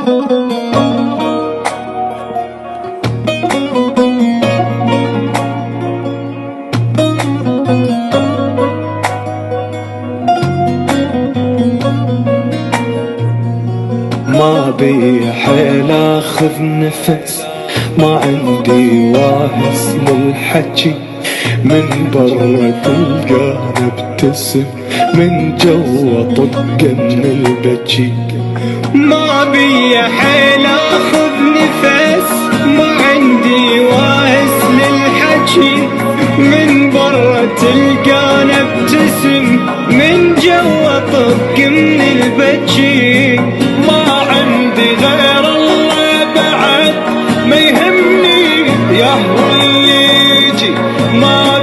ما بي حيل اخذ نفس، ما عندي واهس للحكي، من برا تلقانا ابتسم، من جوا طق من البكي. ما بي حيل اخذ نفس، ما عندي واهس للحكي، من برا تلقانا ابتسم، من جوا طق من البكي. ما عندي غير الله بعد، ما يهمني يهوى اللي يجي، ما